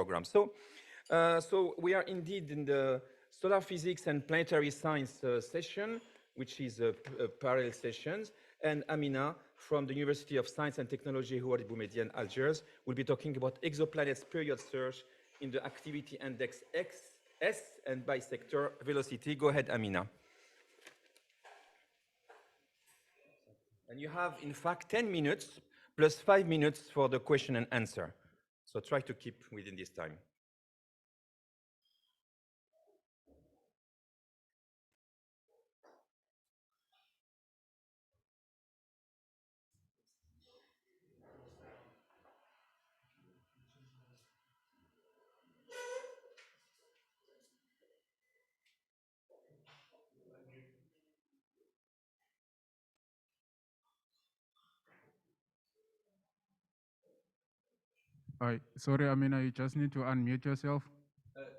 program. So we are indeed in the solar physics and planetary science session, which is a parallel sessions. And Amina from the University of Science and Technology, Houari Boumediene, Algiers, will be talking about exoplanets period search in the activity index XS and by sector velocity. Go ahead, Amina. And you have, in fact, 10 minutes plus 5 minutes for the question and answer. So try to keep within this time. Sorry, Amina, you just need to unmute yourself. Yes,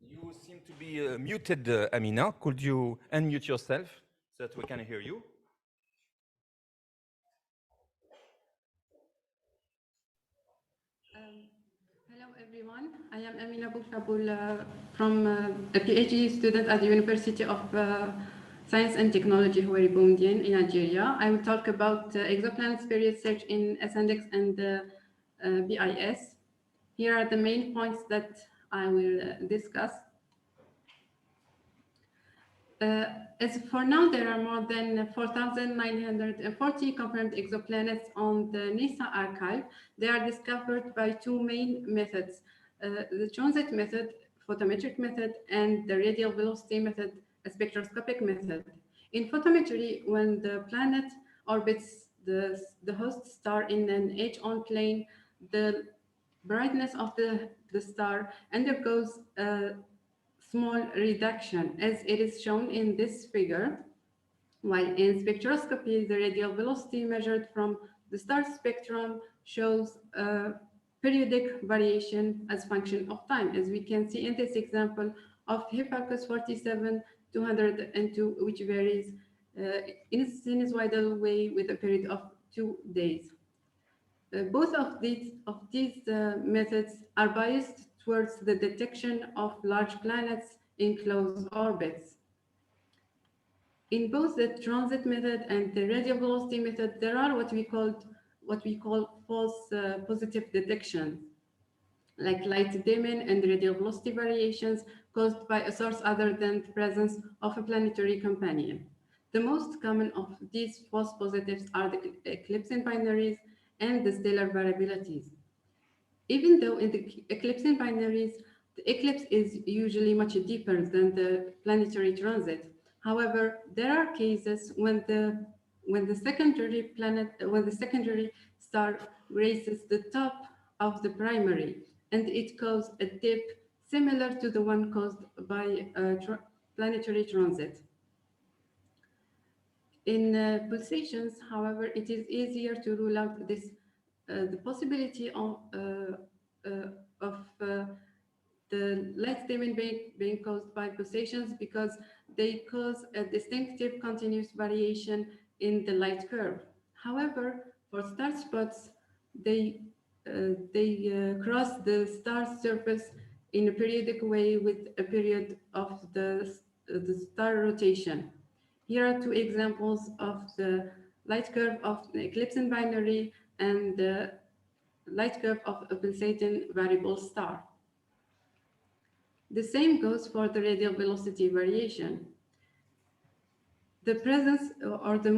you seem to be muted, Amina. Could you unmute yourself so that we can hear you? Hello, everyone. I am Amina Boufraboul from a PhD student at the University of Science and Technology, Houari Boumediene in Algeria. I will talk about exoplanets period search in SNDX and BIS. Here are the main points that I will discuss. As for now, there are more than 4,940 confirmed exoplanets on the NISA archive. They are discovered by two main methods, the transit method, photometric method, and the radial velocity method, a spectroscopic method. In photometry, when the planet orbits the host star in an edge-on plane, the brightness of the star undergoes a small reduction, as it is shown in this figure, while in spectroscopy, the radial velocity measured from the star spectrum shows a periodic variation as function of time, as we can see in this example of Hipparcos 47-202, which varies in a sinusoidal way with a period of 2 days. Both of these methods are biased towards the detection of large planets in close orbits. In both the transit method and the radial velocity method, there are what we call false positive detections, like light dimming and radial velocity variations caused by a source other than the presence of a planetary companion. The most common of these false positives are the eclipsing binaries and the stellar variabilities. Even though in the eclipsing binaries, the eclipse is usually much deeper than the planetary transit. However, there are cases when the secondary star grazes the top of the primary, and it causes a dip similar to the one caused by planetary transit. In pulsations, however, it is easier to rule out this the possibility of the light dimming being caused by pulsations, because they cause a distinctive continuous variation in the light curve. However, for star spots, they cross the star surface in a periodic way with a period of the star rotation. Here are two examples of the light curve of the eclipsing binary and the light curve of a pulsating variable star. The same goes for the radial velocity variation. The presence or the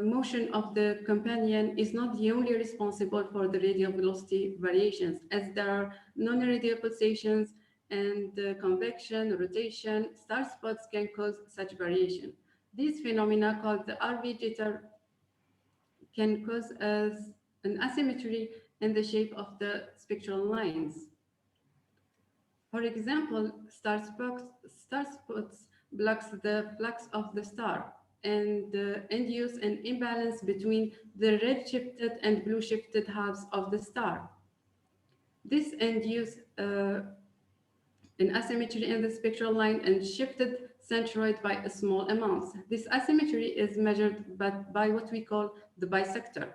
motion of the companion is not the only responsible for the radial velocity variations, as there are non-radial pulsations and convection, rotation. Star spots can cause such variation. These phenomena, called the RV jitter, can cause an asymmetry in the shape of the spectral lines. For example, star spots blocks the flux of the star and induce an imbalance between the red-shifted and blue-shifted halves of the star. This induces an asymmetry in the spectral line and shifted centroid by a small amount. This asymmetry is measured by what we call the bisector.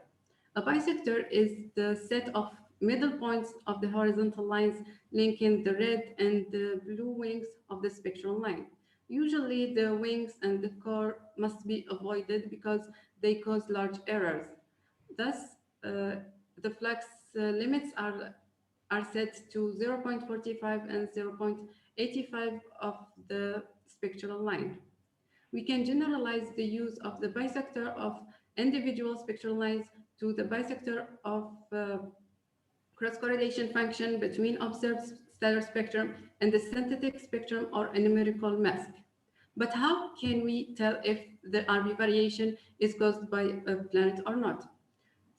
A bisector is the set of middle points of the horizontal lines linking the red and the blue wings of the spectral line. Usually, the wings and the core must be avoided because they cause large errors. Thus, the flux limits are set to 0.45 and 0.85 of the spectral line. We can generalize the use of the bisector of individual spectral lines to the bisector of cross-correlation function between observed stellar spectrum and the synthetic spectrum or a numerical mask. But how can we tell if the RV variation is caused by a planet or not?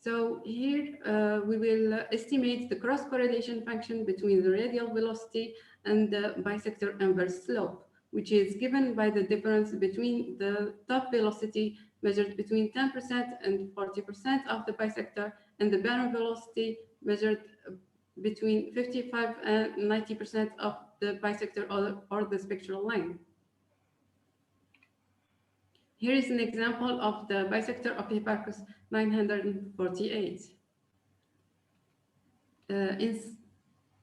So here we will estimate the cross-correlation function between the radial velocity and the bisector inverse slope, which is given by the difference between the top velocity measured between 10% and 40% of the bisector and the bottom velocity measured between 55 and 90% of the bisector or the spectral line. Here is an example of the bisector of Hipparchus 948.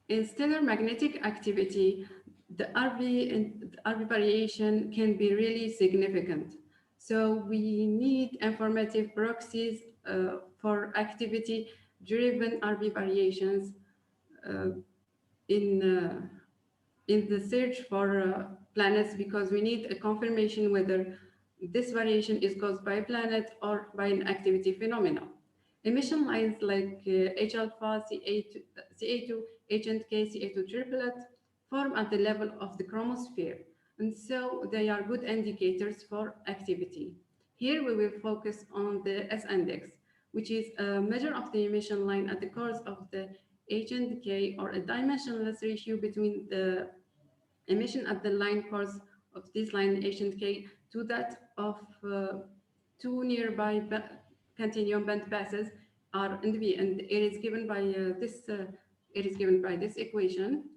In stellar magnetic activity, the RV variation can be really significant. So we need informative proxies for activity-driven RV variations in the search for planets, because we need a confirmation whether this variation is caused by a planet or by an activity phenomenon. Emission lines like H-alpha, CA2, H and K, CA2 triplet form at the level of the chromosphere, and so they are good indicators for activity. Here we will focus on the S-index, which is a measure of the emission line at the cores of the H and K, or a dimensionless ratio between the emission at the line cores of this line H and K to that of two nearby continuum band passes R and V, and it is given by this equation.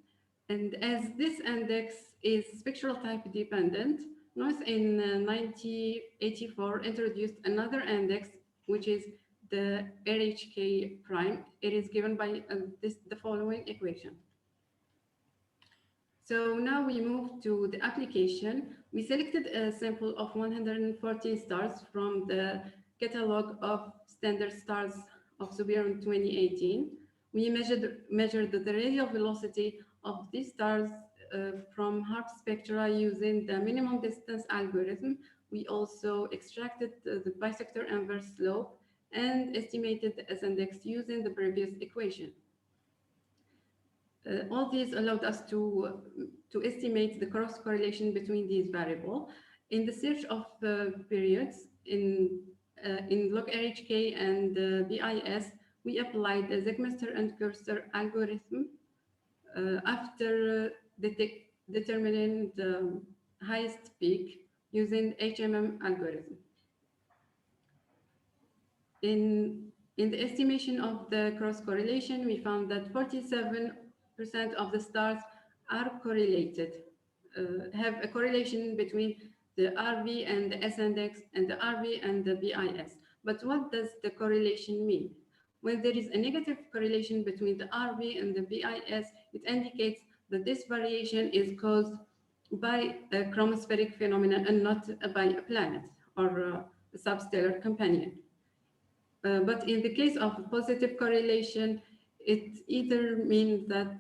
And as this index is spectral type dependent, NOIS in 1984 introduced another index, which is the RHK prime. It is given by the following equation. So now we move to the application. We selected a sample of 114 stars from the catalog of standard stars of Subiron 2018. We measured the radial velocity of these stars from HARP spectra using the minimum distance algorithm. We also extracted the bisector inverse slope and estimated the S-index using the previous equation. All these allowed us to estimate the cross-correlation between these variables. In the search of periods in log RHK and BIS, we applied the Zegmeister and Cursor algorithm after determining the highest peak using HMM algorithm. In the estimation of the cross-correlation, we found that 47% of the stars are correlated, have a correlation between the RV and the S-index and the RV and the BIS. But what does the correlation mean? When there is a negative correlation between the RV and the BIS, it indicates that this variation is caused by a chromospheric phenomenon and not by a planet or a substellar companion. But in the case of positive correlation, it either means that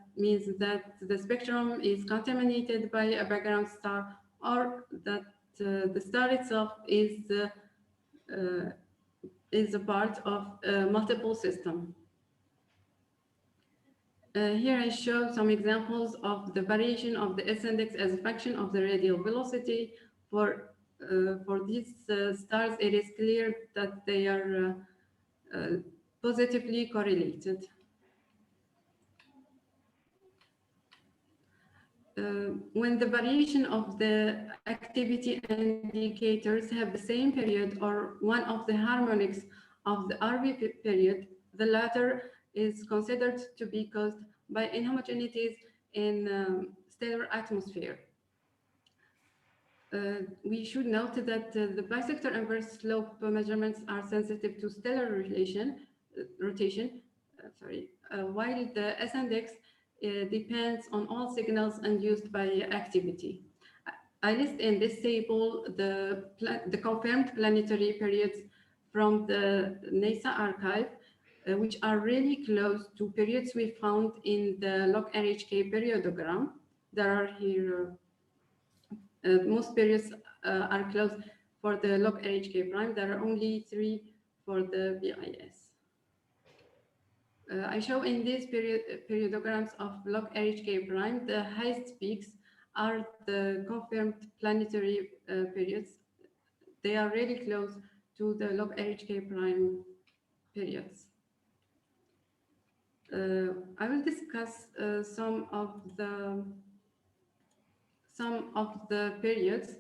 the spectrum is contaminated by a background star, or that the star itself is a part of a multiple system. Here I show some examples of the variation of the S-index as a function of the radial velocity. For these stars, it is clear that they are positively correlated. When the variation of the activity indicators have the same period or one of the harmonics of the RV period, the latter is considered to be caused by inhomogeneities in stellar atmosphere. We should note that the bisector inverse slope measurements are sensitive to stellar rotation, while the S-index depends on all signals induced by activity. I list in this table the confirmed planetary periods from the NASA archive, which are really close to periods we found in the log-RHK periodogram. There are here, most periods are close for the log-RHK prime. There are only 3 for the BIS. I show in these periodograms of log-RHK prime, the highest peaks are the confirmed planetary periods. They are really close to the log-RHK prime periods. I will discuss some of the periods.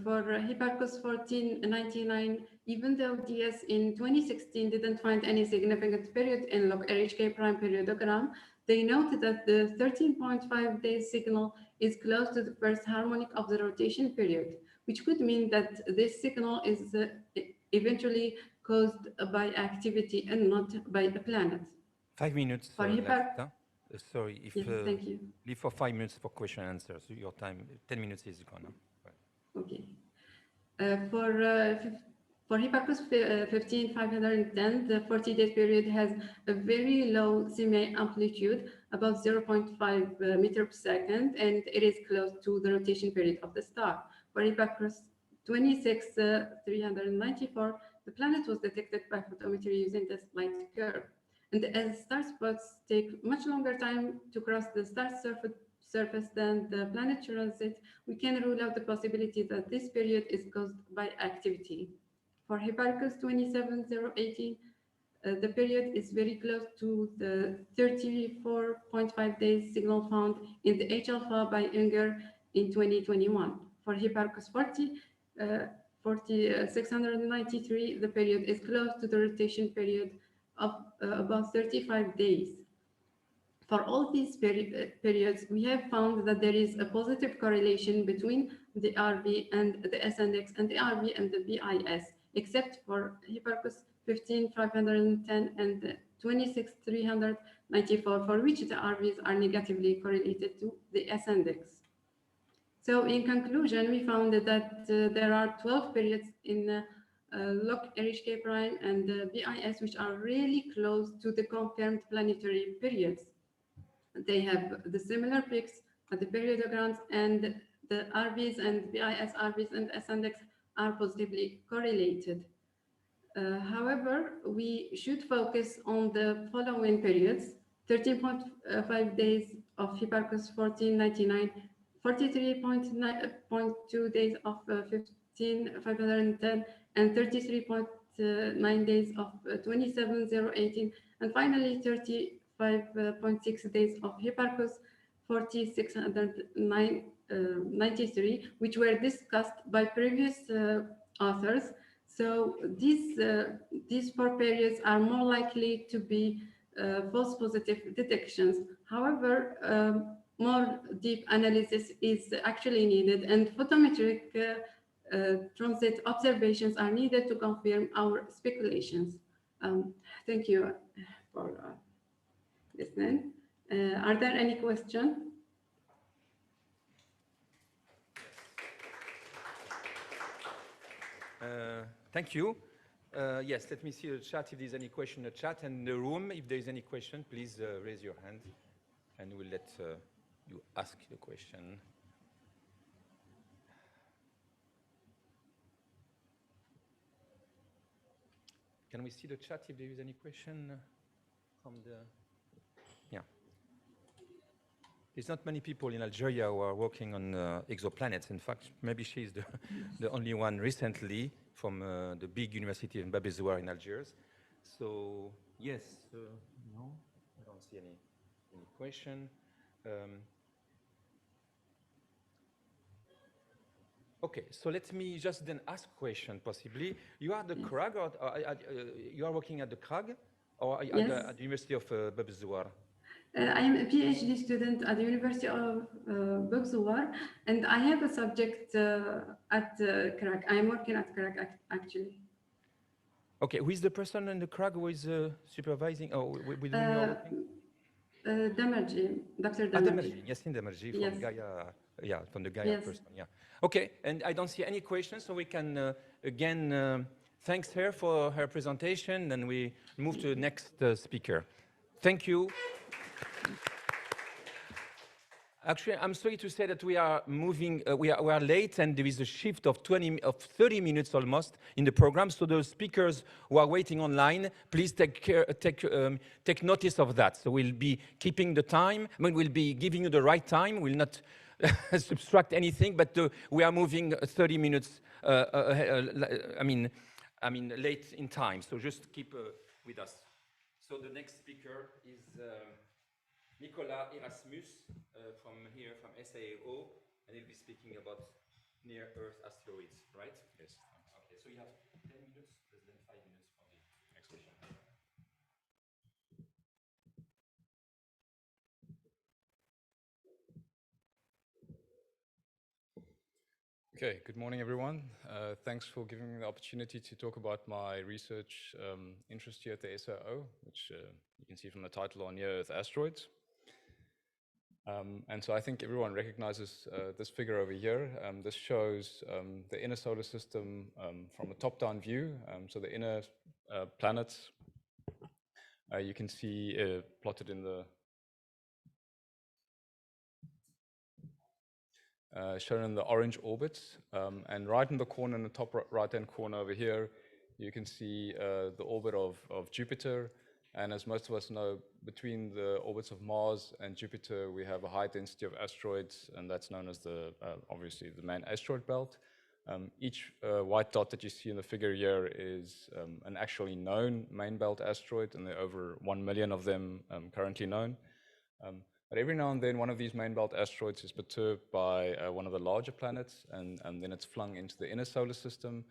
For Hipparchus 1499, even though DS in 2016 didn't find any significant period in log-RHK prime periodogram, they noted that the 13.5 days signal is close to the first harmonic of the rotation period, which could mean that this signal is eventually caused by activity and not by a planet. 5 minutes For left. Huh? Sorry, if yes, thank you. leave for 5 minutes for question and answers. Your time, 10 minutes is gone. Huh? Okay. For Hipparchus 15510, the 40-day period has a very low semi-amplitude, about 0.5 meter per second, and it is close to the rotation period of the star. For Hipparchus 26394, the planet was detected by photometry using the light curve. And as star spots take much longer time to cross the star surface than the planet transit, we can rule out the possibility that this period is caused by activity. For Hipparchus 27018, the period is very close to the 34.5 days signal found in the H-alpha by Unger in 2021. For Hipparchus 693, the period is close to the rotation period of about 35 days. For all these periods, we have found that there is a positive correlation between the RV and the S-index and the RV and the BIS, except for Hipparchus 15510 and the 26394, for which the RVs are negatively correlated to the S-index. So in conclusion, we found that there are 12 periods in log-RHK prime and the BIS, which are really close to the confirmed planetary periods. They have the similar peaks at the periodograms, and the RVs and BIS RVs and S-index are positively correlated. However, we should focus on the following periods: 13.5 days of Hipparchus 1499, 43.2 days of 15510, and 33.9 days of 27018, and finally 35.6 days of Hipparchus 4693, which were discussed by previous authors. So these 4 periods are more likely to be false positive detections. However, more deep analysis is actually needed, and photometric transit observations are needed to confirm our speculations. Thank you for listening. Are there any questions? Thank you. Yes, let me see the chat if there's any question in the chat, and in the room, if there's any question, please raise your hand and we'll let you ask the question. Can we see the chat if there is any question from the... Yeah. There's not many people in Algeria who are working on exoplanets. In fact, maybe she's the only one recently from the big university in Bab el-Zouar in Algiers. So, yes, no, I don't see any question. Okay, so let me just then ask a question, possibly. You are the CRAG, or you are working at the CRAG, or at the University of Bab el-Zouar? I am a PhD student at the University of Bab el-Zouar, and I have a subject at CRAG. I am working at CRAG, actually. Okay, who is the person in the crowd who is supervising? Oh, we doing your thing? Demerji, Dr. Demerji, Demerji. Yassine Demerji Yes. from Gaia, yeah, from the Gaia Yes. person, yeah. Okay, and I don't see any questions, so we can again thanks her for her presentation, and we move to the next speaker. Thank you. Actually, I'm sorry to say that we are moving, we are late, and there is a shift of 30 minutes almost in the program. So those speakers who are waiting online, please take notice of that. So we'll be keeping the time. I mean, we'll be giving you the right time. We'll not subtract anything, but we are moving 30 minutes. I mean, late in time. So just keep with us. So the next speaker is. Nicolas Erasmus from here, from SAO, and he'll be speaking about near-Earth asteroids, right? Yes. Okay, so you have 10 minutes, then 5 minutes for the next session. Okay, good morning, everyone. Thanks for giving me the opportunity to talk about my research interest here at the SAO, which you can see from the title on near-Earth asteroids. And so I think everyone recognizes this figure over here. This shows the inner solar system from a top-down view. So the inner planets, you can see plotted in the shown in the orange orbits. And right in the corner, in the top right-hand corner over here, you can see the orbit of Jupiter. And as most of us know, between the orbits of Mars and Jupiter, we have a high density of asteroids, and that's known as the, obviously, the main asteroid belt. Each white dot that you see in the figure here is an actually known main belt asteroid, and there are over 1 million of them currently known. But every now and then, one of these main belt asteroids is perturbed by one of the larger planets, and then it's flung into the inner solar system.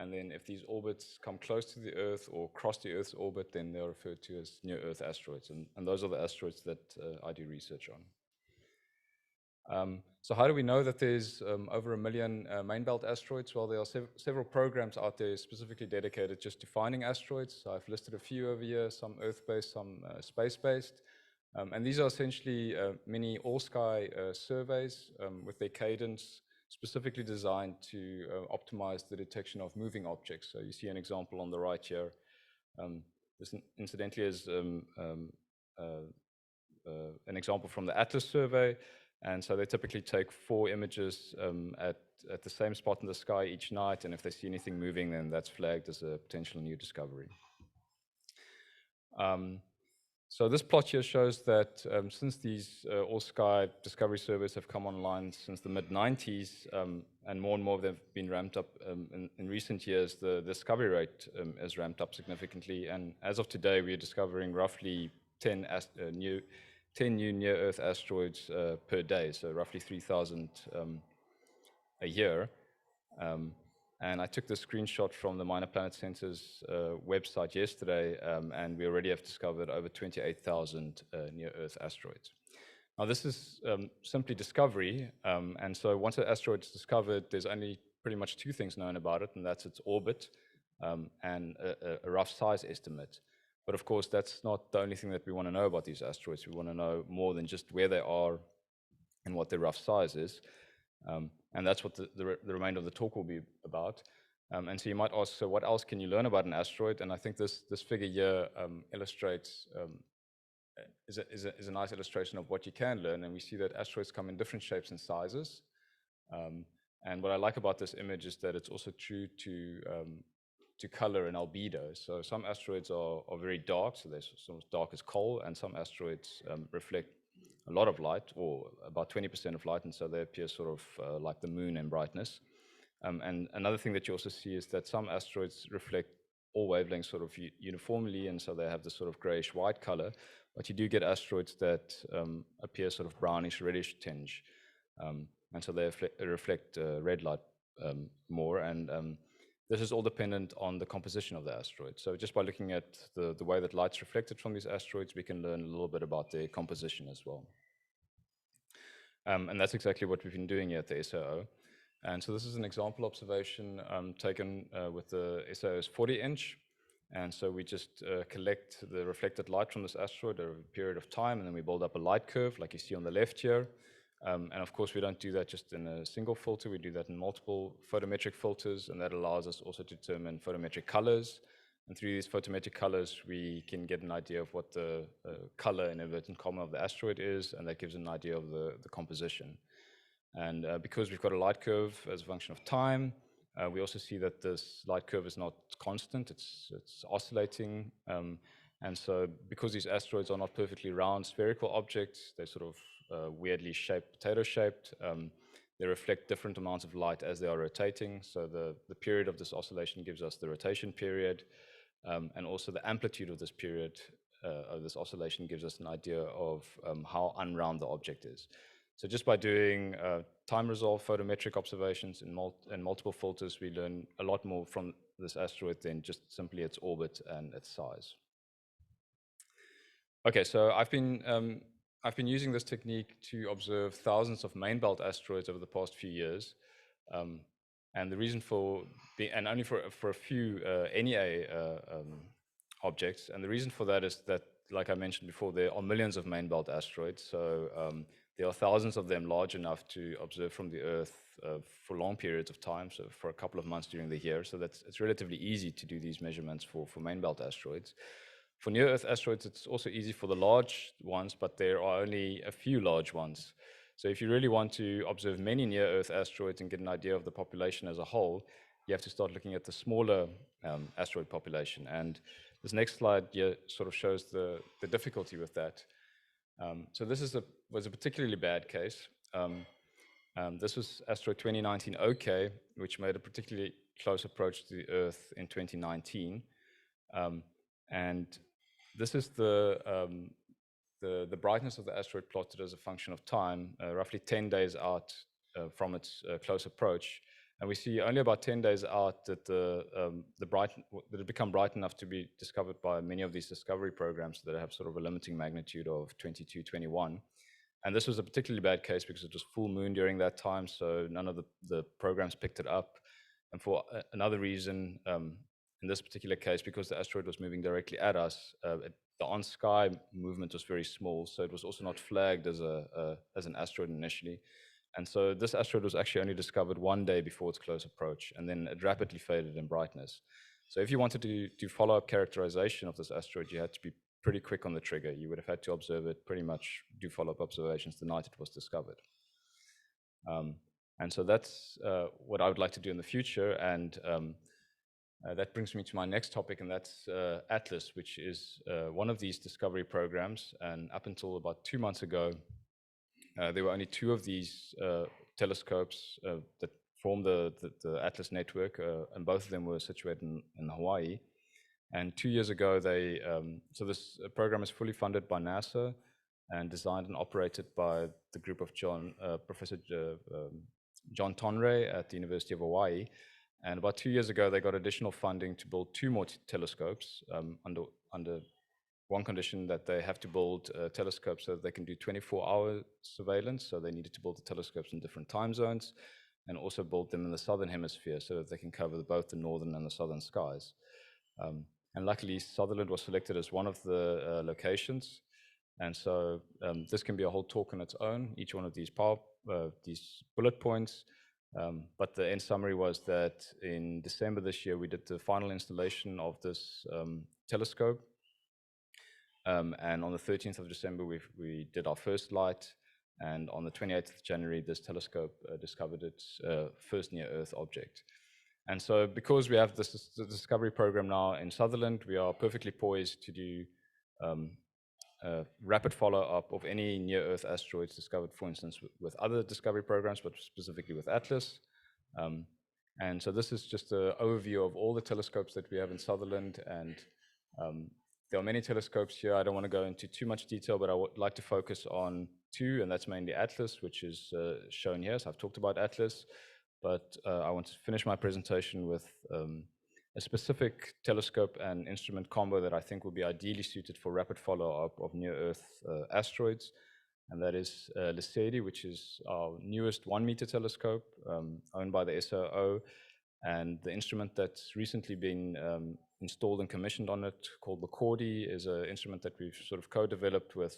And then if these orbits come close to the Earth or cross the Earth's orbit, then they're referred to as near-Earth asteroids. And those are the asteroids that I do research on. So how do we know that there's over 1 million main belt asteroids? Well, there are several programs out there specifically dedicated just to finding asteroids. So I've listed a few over here, some Earth-based, some space-based. And these are essentially mini all-sky surveys with their cadence specifically designed to optimize the detection of moving objects. So you see an example on the right here. This incidentally is an example from the ATLAS survey. And so they typically take 4 images at the same spot in the sky each night. And if they see anything moving, then that's flagged as a potential new discovery. So this plot here shows that since these all-sky discovery surveys have come online since the mid-90s, and more of them have been ramped up in recent years, the discovery rate has ramped up significantly. And as of today, we are discovering roughly 10 new near-Earth asteroids per day, so roughly 3,000 a year. And I took the screenshot from the Minor Planet Center's website yesterday, and we already have discovered over 28,000 near-Earth asteroids. Now, this is simply discovery, and so once an asteroid is discovered, there's only pretty much 2 things known about it, and that's its orbit and a rough size estimate. But of course, that's not the only thing that we want to know about these asteroids. We want to know more than just where they are and what their rough size is. And that's what the remainder of the talk will be about. And so you might ask, so what else can you learn about an asteroid? And I think this figure here illustrates, is a nice illustration of what you can learn. And we see that asteroids come in different shapes and sizes. And what I like about this image is that it's also true to color and albedo. So some asteroids are very dark, so they're sort of dark as coal, and some asteroids reflect a lot of light, or about 20% of light, and so they appear sort of like the moon in brightness. And another thing that you also see is that some asteroids reflect all wavelengths sort of uniformly, and so they have this sort of grayish-white color, but you do get asteroids that appear sort of brownish-reddish tinge, and so they reflect red light more, and this is all dependent on the composition of the asteroid. So just by looking at the way that light's reflected from these asteroids, we can learn a little bit about their composition as well. And that's exactly what we've been doing here at the SAO. And so this is an example observation taken with the SAO's 40-inch. And so we just collect the reflected light from this asteroid over a period of time, and then we build up a light curve like you see on the left here. And of course, we don't do that just in a single filter. We do that in multiple photometric filters, and that allows us also to determine photometric colors. And through these photometric colors, we can get an idea of what the color in inverted comma of the asteroid is, and that gives an idea of the composition. And because we've got a light curve as a function of time, we also see that this light curve is not constant, it's oscillating. And so because these asteroids are not perfectly round spherical objects, they're sort of weirdly shaped, potato-shaped, they reflect different amounts of light as they are rotating. So the period of this oscillation gives us the rotation period, and also the amplitude of this period of this oscillation gives us an idea of how unround the object is. So just by doing time-resolved photometric observations in multiple filters, we learn a lot more from this asteroid than just simply its orbit and its size. Okay, so I've been using this technique to observe thousands of main belt asteroids over the past few years, and the reason for and only for a few NEA objects, and the reason for that is that, like I mentioned before, there are millions of main belt asteroids, so there are thousands of them large enough to observe from the Earth for long periods of time, so for a couple of months during the year. So it's relatively easy to do these measurements for main belt asteroids. For near-Earth asteroids, it's also easy for the large ones, but there are only a few large ones. So if you really want to observe many near-Earth asteroids and get an idea of the population as a whole, you have to start looking at the smaller asteroid population. And this next slide here sort of shows the difficulty with that. So this was a particularly bad case. This was asteroid 2019 OK, which made a particularly close approach to the Earth in 2019. And this is the brightness of the asteroid plotted as a function of time, roughly 10 days out from its close approach. And we see only about 10 days out that that it become bright enough to be discovered by many of these discovery programs that have sort of a limiting magnitude of 22, 21. And this was a particularly bad case because it was full moon during that time, so none of the programs picked it up. And for another reason, in this particular case, because the asteroid was moving directly at us, the on-sky movement was very small, so it was also not flagged as an asteroid initially. And so this asteroid was actually only discovered 1 day before its close approach, and then it rapidly faded in brightness. So if you wanted to do follow-up characterization of this asteroid, you had to be pretty quick on the trigger. You would have had to observe it pretty much, do follow-up observations the night it was discovered. And so that's what I would like to do in the future. And that brings me to my next topic, and that's ATLAS, which is one of these discovery programs. And up until about 2 months ago, there were only 2 of these telescopes that form the ATLAS network, and both of them were situated in Hawaii. And 2 years ago, so this program is fully funded by NASA and designed and operated by the group of Professor John Tonray at the University of Hawaii. And about 2 years ago, they got additional funding to build 2 more telescopes under one condition, that they have to build telescopes so that they can do 24-hour surveillance. So they needed to build the telescopes in different time zones and also build them in the southern hemisphere so that they can cover both the northern and the southern skies. And luckily, Sutherland was selected as one of the locations. And so this can be a whole talk on its own, each one of these bullet points. But the end summary was that in December this year, we did the final installation of this telescope. And on the 13th of December, we did our first light. And on the 28th of January, this telescope discovered its first near-Earth object. And so because we have this discovery program now in Sutherland, we are perfectly poised to do rapid follow-up of any near-Earth asteroids discovered, for instance, with other discovery programs, but specifically with ATLAS. And so this is just an overview of all the telescopes that we have in Sutherland. And there are many telescopes here. I don't want to go into too much detail, but I would like to focus on 2, and that's mainly ATLAS, which is shown here. So I've talked about ATLAS, but I want to finish my presentation with a specific telescope and instrument combo that I think will be ideally suited for rapid follow-up of near-Earth asteroids. And that is Lesedi, which is our newest 1-meter telescope owned by the SOO. And the instrument that's recently been installed and commissioned on it, called Mookodi, is an instrument that we've sort of co-developed with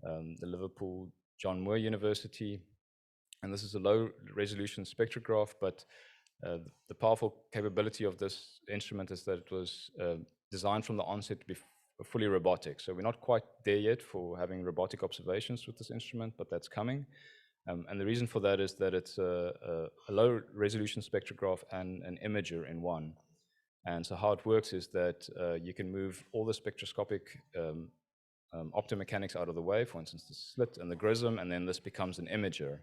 the Liverpool John Moore University. And this is a low-resolution spectrograph, but the powerful capability of this instrument is that it was designed from the onset to be fully robotic. So we're not quite there yet for having robotic observations with this instrument, but that's coming. And the reason for that is that it's a low-resolution spectrograph and an imager in one. And so how it works is that you can move all the spectroscopic optomechanics out of the way, for instance, the slit and the grism, and then this becomes an imager.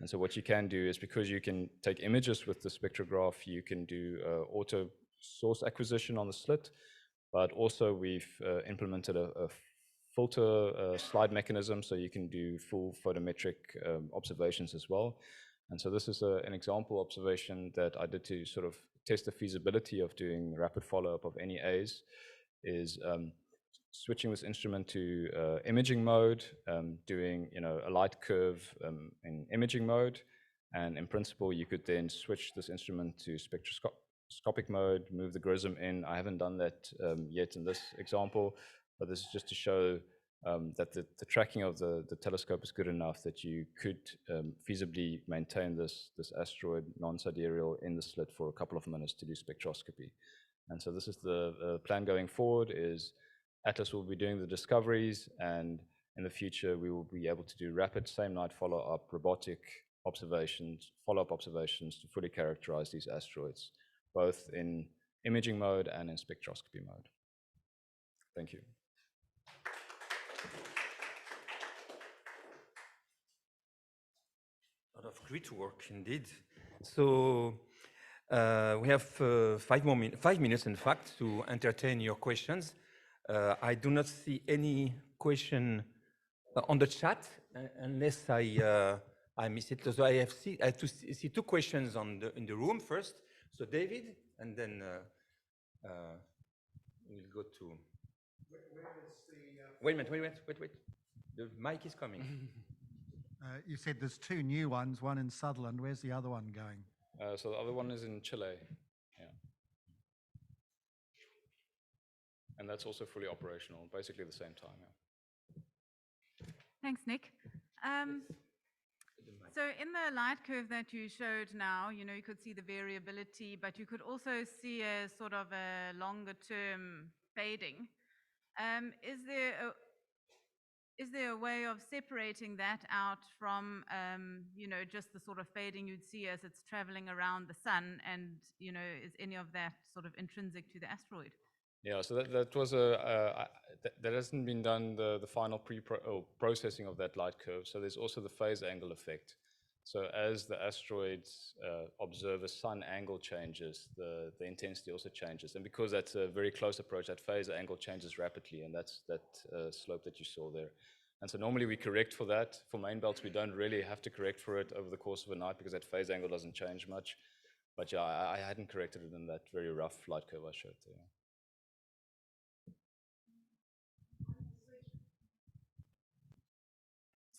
And so what you can do is, because you can take images with the spectrograph, you can do auto source acquisition on the slit, but also we've implemented a filter slide mechanism, so you can do full photometric observations as well. And so this is an example observation that I did to sort of test the feasibility of doing rapid follow-up of any A's, is switching this instrument to imaging mode, doing a light curve in imaging mode, and in principle you could then switch this instrument to spectroscopic mode, move the grism in. I haven't done that yet in this example, but this is just to show that the tracking of the telescope is good enough that you could feasibly maintain this asteroid non-sidereal in the slit for a couple of minutes to do spectroscopy. And so this is the plan going forward, is ATLAS will be doing the discoveries, and in the future we will be able to do rapid same-night follow-up robotic observations, follow-up observations to fully characterize these asteroids, both in imaging mode and in spectroscopy mode. Thank you. A lot of great work indeed. So we have 5 minutes, in fact, to entertain your questions. I do not see any question on the chat, unless I miss it. So I have to see two questions in the room first. So David, and then we'll go to. Wait a minute, wait. The mic is coming. You said there's two new ones, one in Sutherland. Where's the other one going? So the other one is in Chile. Yeah. And that's also fully operational, basically at the same time. Yeah. Thanks, Nick. So in the light curve that you showed now, you could see the variability, but you could also see a sort of a longer term fading. Is there a way of separating that out from, just the sort of fading you'd see as it's traveling around the sun, and, is any of that sort of intrinsic to the asteroid? Yeah, so that was that hasn't been done, the final processing of that light curve. So there's also the phase angle effect. So as the asteroids observe a sun angle changes, the intensity also changes. And because that's a very close approach, that phase angle changes rapidly, and that's that slope that you saw there. And so normally we correct for that. For main belts, we don't really have to correct for it over the course of a night because that phase angle doesn't change much. But yeah, I hadn't corrected it in that very rough light curve I showed there.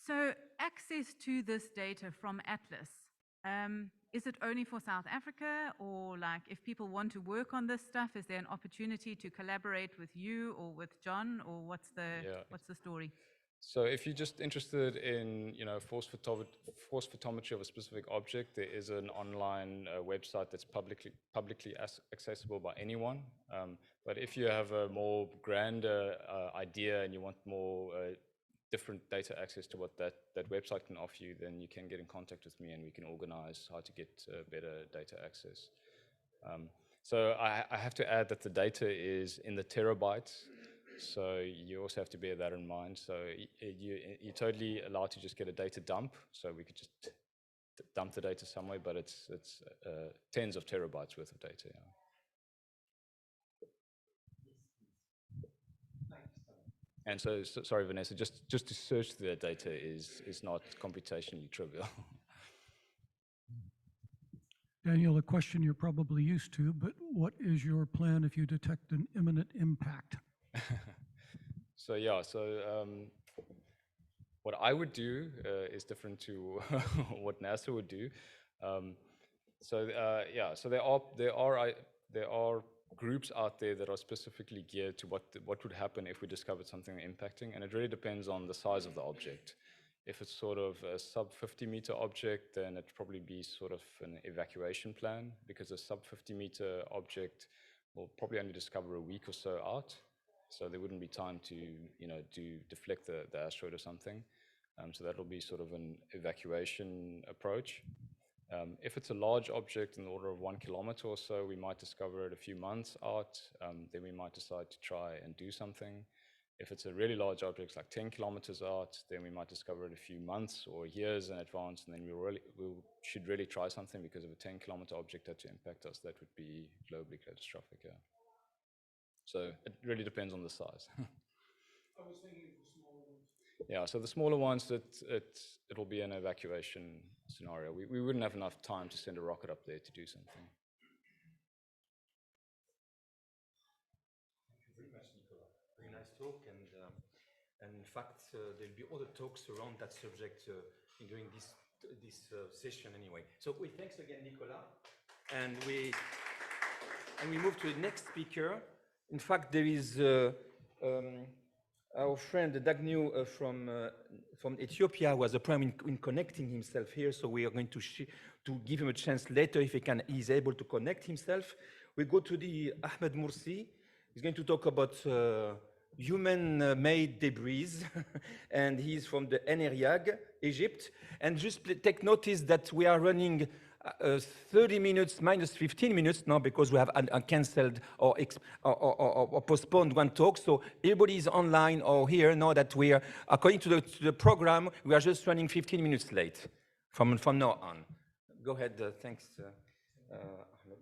So access to this data from ATLAS, is it only for South Africa, or like if people want to work on this stuff, is there an opportunity to collaborate with you or with John, or what's the story? So if you're just interested in force photometry of a specific object, there is an online website that's publicly accessible by anyone. But if you have a more grander idea and you want more different data access to what that website can offer you, then you can get in contact with me and we can organize how to get better data access. So I have to add that the data is in the terabytes, so you also have to bear that in mind. So you're totally allowed to just get a data dump, so we could just dump the data somewhere, but it's tens of terabytes worth of data. Yeah. And so, sorry, Vanessa, just to search the data is not computationally trivial. Daniel, a question you're probably used to, but what is your plan if you detect an imminent impact? So what I would do is different to what NASA would do. So there are groups out there that are specifically geared to what would happen if we discovered something impacting, and it really depends on the size of the object. If it's sort of a sub 50-meter object, then it'd probably be sort of an evacuation plan, because a sub 50-meter object will probably only discover a week or so out. So there wouldn't be time to, deflect the asteroid or something. So that'll be sort of an evacuation approach. If it's a large object in the order of 1 kilometer or so, we might discover it a few months out. Then we might decide to try and do something. If it's a really large object, like 10 kilometers out, then we might discover it a few months or years in advance, and then we should really try something, because if a 10-kilometer object had to impact us, that would be globally catastrophic. Yeah. So it really depends on the size. I was thinking of the smaller ones. Yeah, so the smaller ones, it'll be an evacuation scenario. We wouldn't have enough time to send a rocket up there to do something. Thank you very much, Nicola. Very nice talk, and in fact, there'll be other talks around that subject during this session anyway. So thanks again, Nicola, and we move to the next speaker. In fact, there is our friend Dagnew from Ethiopia was a problem in connecting himself here, so we are going to give him a chance later if he's able to connect himself. We go to the Ahmed Mursi. He's going to talk about human-made debris, and he's from the Eneriag, Egypt. And just take notice that we are running 30 minutes minus 15 minutes now, because we have canceled or postponed one talk. So everybody is online or here now that we are, according to the program, we are just running 15 minutes late from now on. Go ahead. Thanks, Ahmed.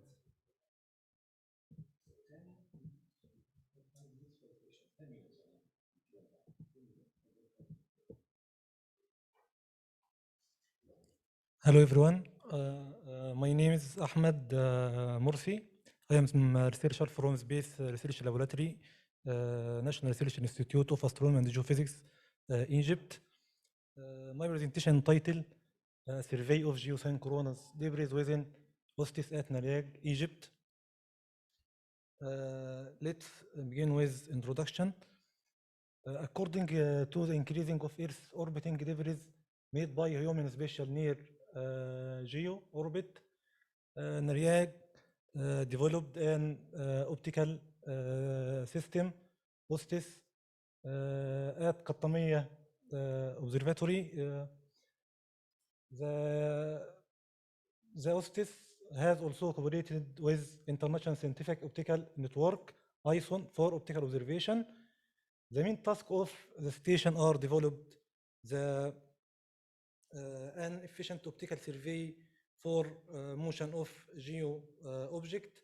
Hello everyone, my name is Ahmed Mursi. I am a researcher from Space Research Laboratory, National Research Institute of Astronomy and Geophysics, Egypt. My presentation title, Survey of Geosynchronous Debris Within Hostis at Eneriag, Egypt. Let's begin with introduction. According to the increasing of Earth's orbiting debris made by human spatial near geo orbit, Eneriag developed an optical system, Hostis, at Qattamiya Observatory. The Hostis has also cooperated with International Scientific Optical Network, ISON, for optical observation. The main task of the station are developed an efficient optical survey for motion of geo object,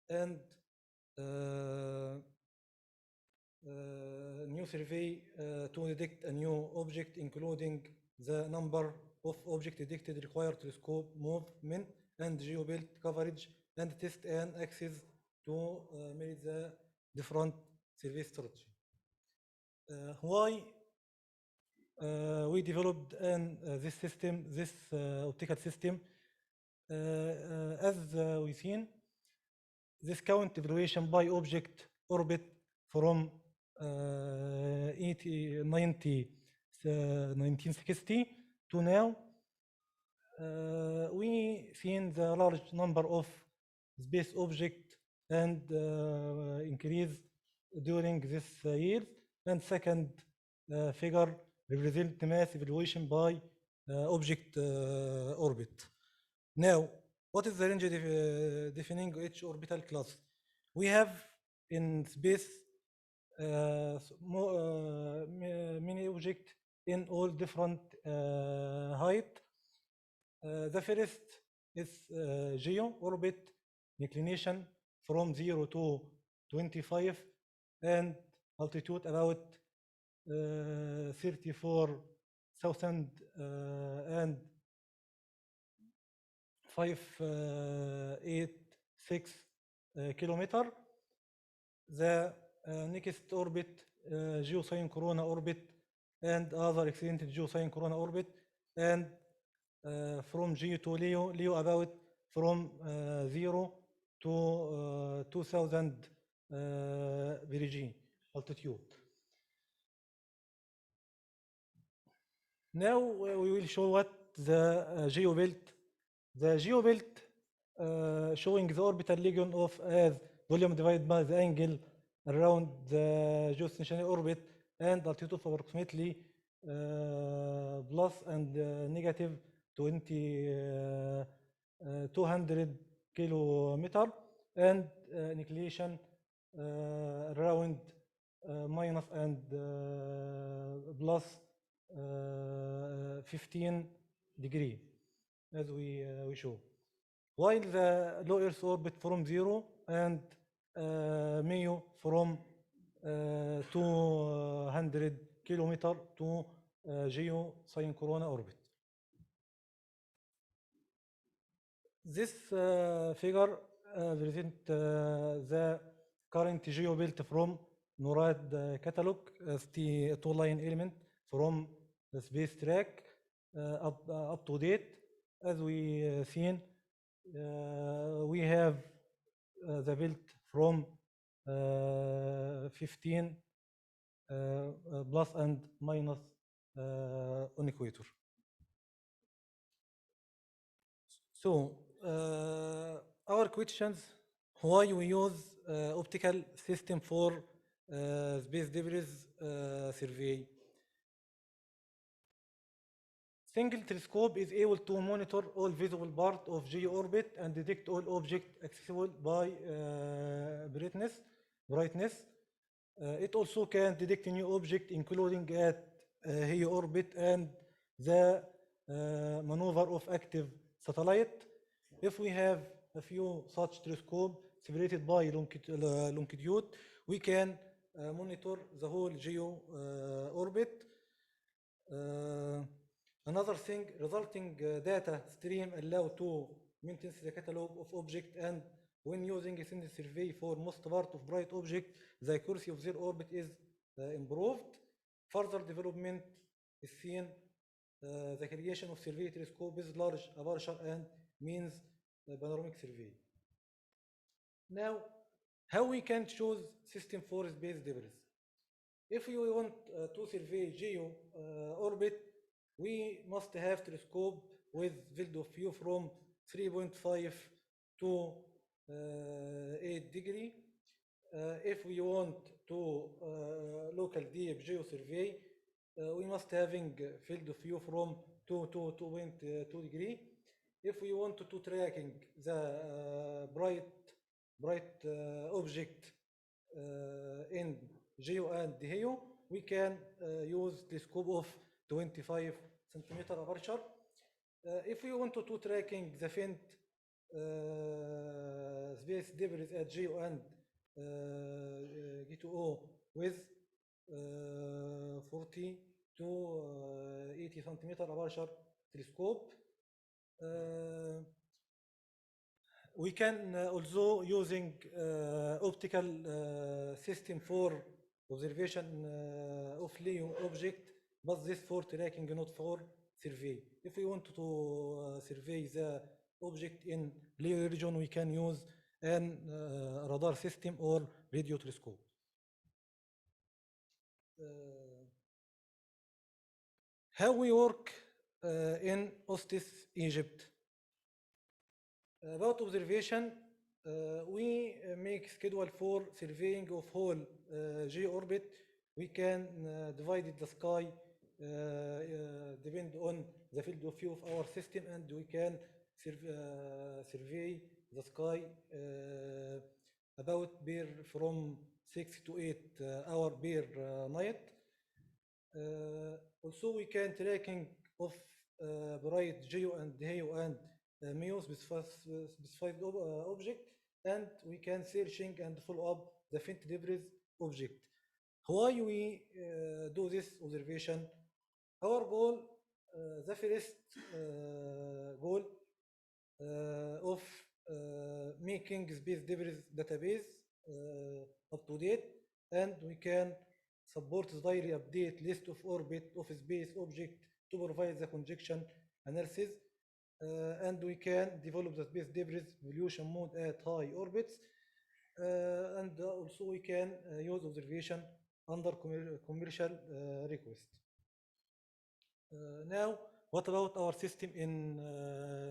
and new survey to detect a new object, including the number of objects detected, require telescope movement and geobelt coverage, and test and access to meet the different survey strategy. Why we developed this system, this optical system? As we've seen, this count evaluation by object orbit from 1960 to now. We seen the large number of space objects and increase during this year. And second figure represent the mass evaluation by object orbit. Now, what is the range defining each orbital class? We have in space many objects in all different height. The first is geo orbit inclination from 0 to 25 and altitude about 34,000 and 586 kilometer. The next orbit, geosynchronous corona orbit, and other accidental geosynchronous corona orbit, and from Geo to Leo about from 0 to 2000 perigee altitude. Now we will show what the geobelt. The geobelt showing the orbital region of as volume divided by the angle around the geostationary orbit and altitude of approximately plus and negative 200 kilometer and inclination around minus and plus 15 degree, as we show. While the low Earth orbit from 0 and MEO from 200 kilometer to geosynchronous orbit. This figure presents the current geobelt from NORAD catalog as the two-line element from the space track up to date. As we seen, we have the belt from 15 plus and minus on equator. So our questions: why we use optical system for space debris survey? Single telescope is able to monitor all visible part of geo-orbit and detect all objects accessible by brightness. It also can detect a new object, including at geo-orbit and the maneuver of active satellite. If we have a few such telescopes separated by longitude, we can monitor the whole geo-orbit. Another thing, resulting data stream allow to maintain the catalog of objects, and when using a single survey for most part of bright object, the accuracy of their orbit is improved. Further development is seen the creation of survey telescope with large aperture and means panoramic survey. Now, how we can choose system for space debris? If we want to survey geo orbit, we must have telescope with field of view from 3.5 to 8 degree. If we want to local deep geo survey, we must having field of view from 2 to 2.2 degree. If we want to tracking the bright object in geo and geo, we can use telescope of 25 centimeter aperture. If we want to tracking the faint space debris at geo and G2O with 40 to 80 centimeter aperture telescope. We can also using optical system for observation of LEO object, but this for tracking, not for survey. If we want to survey the object in LEO region, we can use an radar system or radio telescope. How we work in Ostis, Egypt? About observation, we make schedule for surveying of whole geo-orbit. We can divide the sky depend on the field of view of our system, and we can survey the sky about from 6 to 8 hours per night. Also, we can tracking of bright geo and geo and MEO specified object, and we can searching and follow up the faint debris object. Why we do this observation? Our goal, the first goal of making space debris database up to date, and we can support the daily update list of orbit of space object to provide the conjunction analysis. and we can develop the space debris evolution mode at high orbits, and also we can use observation under commercial request. Now, what about our system in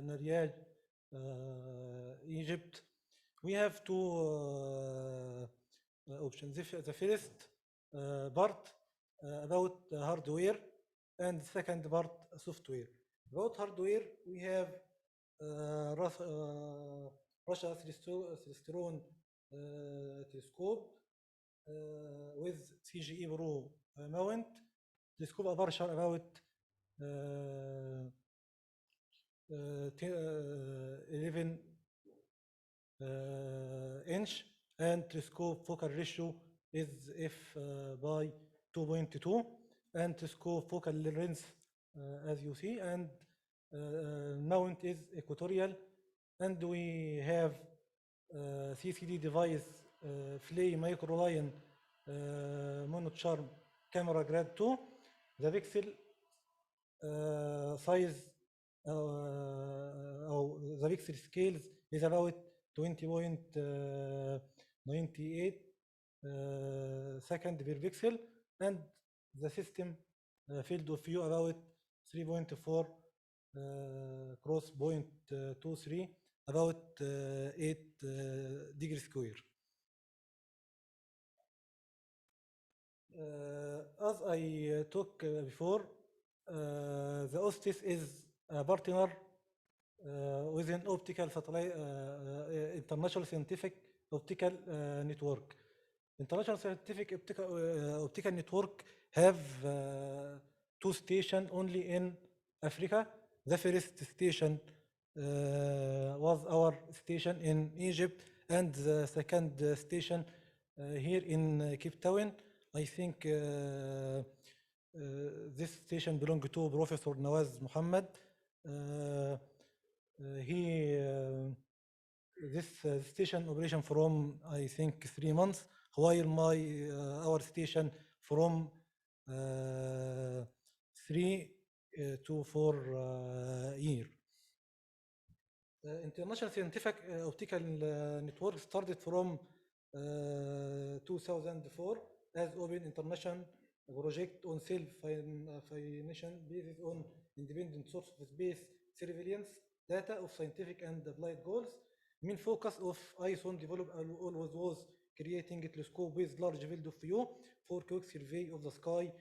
Nariaj, Egypt? We have two options. The first part about hardware, and the second part software. About hardware, we have Russia Celestron telescope with CGE Pro mount. Telescope aperture about 11 inch, and telescope focal ratio is f by 2.2, and telescope focal length as you see, and mount is equatorial, and we have CCD device Flay microline monocharm camera grade 2. The pixel size or the pixel scales is about 20.98 second per pixel, and the system field of view about 3.4 cross 0.23, about 8 degrees square. As I talked before, the OSTIS is a partner within optical satellite, international scientific optical network. International scientific optical network have two stations only in Africa. The first station was our station in Egypt, and the second station here in Cape Town. I think this station belongs to Professor Nawaz Muhammad. This station operation from I think 3 months, while our station from 3 to 4 years. International Scientific Optical Network started from 2004 as open international project on self-financing basis on independent source of space surveillance data of scientific and applied goals. Main focus of ISON developed always was creating a telescope with large field of view for quick survey of the sky.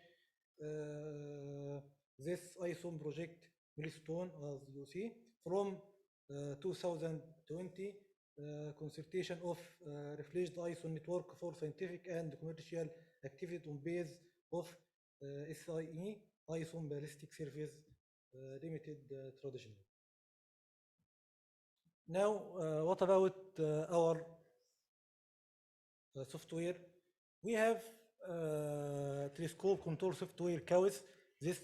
This ISON project milestone, as you see, from 2020 consultation of refreshed ISON network for scientific and commercial activity on base of SIE, ISON ballistic service limited traditional. Now, what about our software? We have telescope control software CAWS. This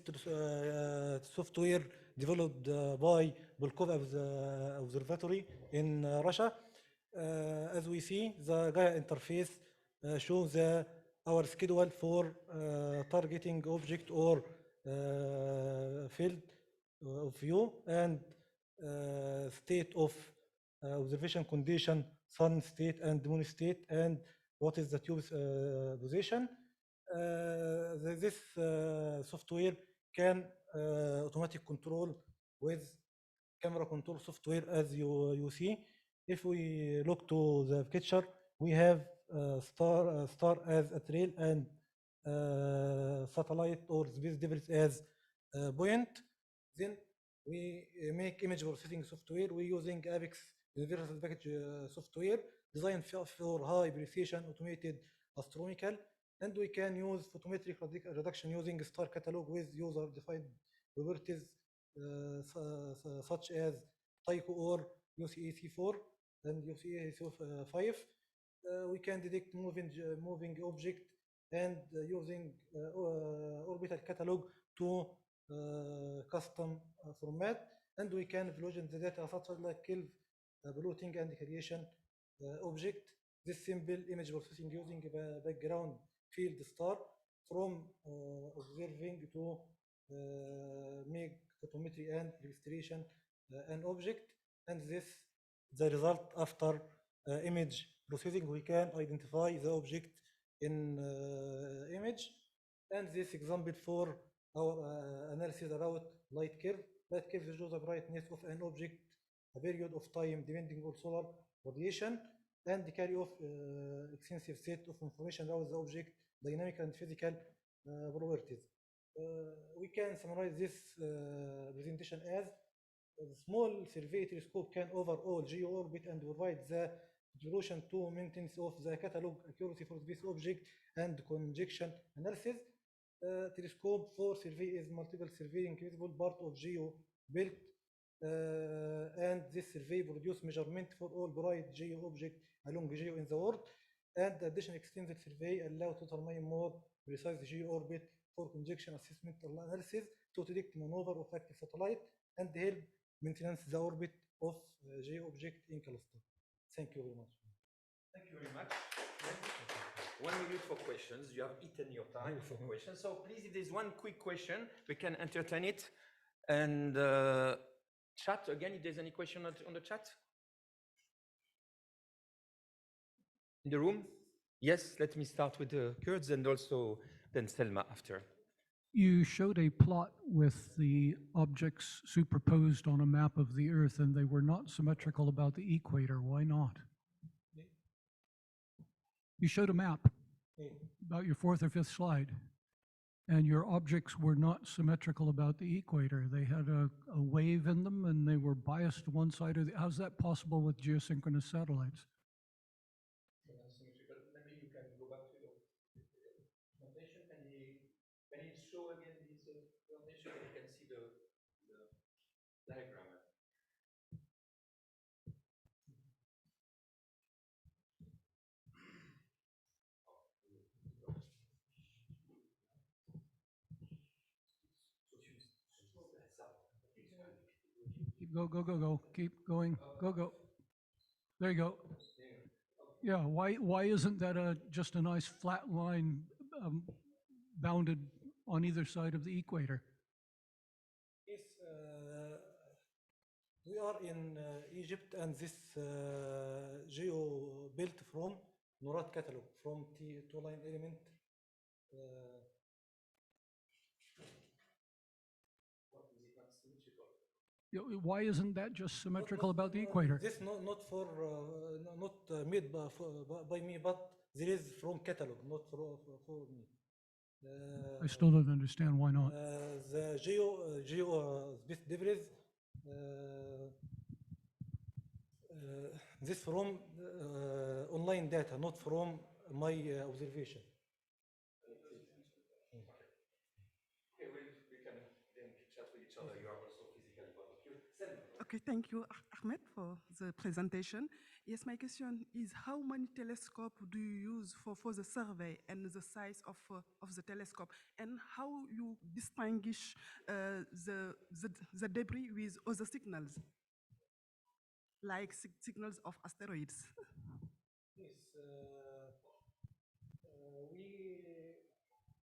software developed by Volkov Observatory in Russia. As we see, the Gaia interface shows our schedule for targeting object or field of view, and state of observation condition, sun state and moon state, and what is the tube's position. This software can automatic control with camera control software, as you see. If we look to the picture, we have star as a trail, and satellite or space debris as a point. Then we make image processing software. We're using APEX Universal Package software designed for high precision automated astronomical, and we can use photometric reduction using star catalog with user-defined properties such as Tycho or UCAC4 and UCAC5. We can detect moving object and using orbital catalog to custom format, and we can version the data such as like kill, plotting, and creation object. This simple image processing using background field star from observing to make photometry and registration an object, and this the result after image processing. We can identify the object in image, and this example for our analysis about light curve. Light curve shows the brightness of an object a period of time depending on solar radiation, and carry of extensive set of information about the object dynamic and physical properties. We can summarize this presentation as a small survey telescope can overall geo-orbit and provide the solution to maintenance of the catalog accuracy for this object and conjunction analysis. Telescope for survey is multiple surveying visible part of geo-built, and this survey produce measurement for all bright geo object along geo in the world, and the additional extended survey allow to determine more precise geo orbit for conjunction assessment analysis to detect maneuver of active satellite and help maintenance the orbit of geo object in cluster. Thank you very much. Thank you very much. 1 minute for questions. You have eaten your time for questions. So please, if there's one quick question, we can entertain it. And chat again, if there's any question on the chat. In the room? Yes, let me start with the Kurds and also then Selma after. You showed a plot with the objects superposed on a map of the Earth, and they were not symmetrical about the equator. Why not? You showed a map about your 4th or 5th slide, and your objects were not symmetrical about the equator. They had a wave in them, and they were biased to one side or the other. How's that possible with geosynchronous satellites? Maybe you can go back to the presentation. Can you show again this presentation? You can see the diagram. Go. Keep going. Go. There you go. Yeah, why isn't that just a nice flat line bounded on either side of the equator? Yes, we are in Egypt, and this geo built from NORAD catalog from two-line element. Why isn't that just symmetrical about the equator? This not made by me, but there is from catalog, not for me. I still don't understand why not. The geo debris, this from online data, not from my observation. Okay, we can then chat with each other. You are also physically part of you. Okay, thank you, Ahmed, for the presentation. Yes, my question is, how many telescopes do you use for the survey and the size of the telescope, and how you distinguish the debris with other signals, like signals of asteroids? Yes,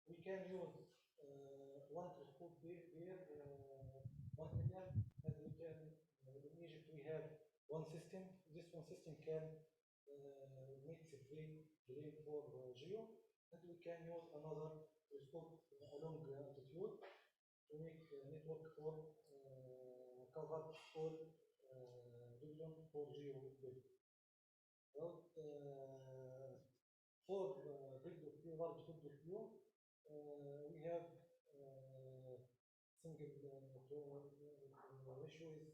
we can use one telescope here, 1 million, and we can, in Egypt we have one system. This one system can make survey delay for geo, and we can use another telescope along the altitude to make network for cover all region for geo build. For field of view, large field of view, we have single ratio is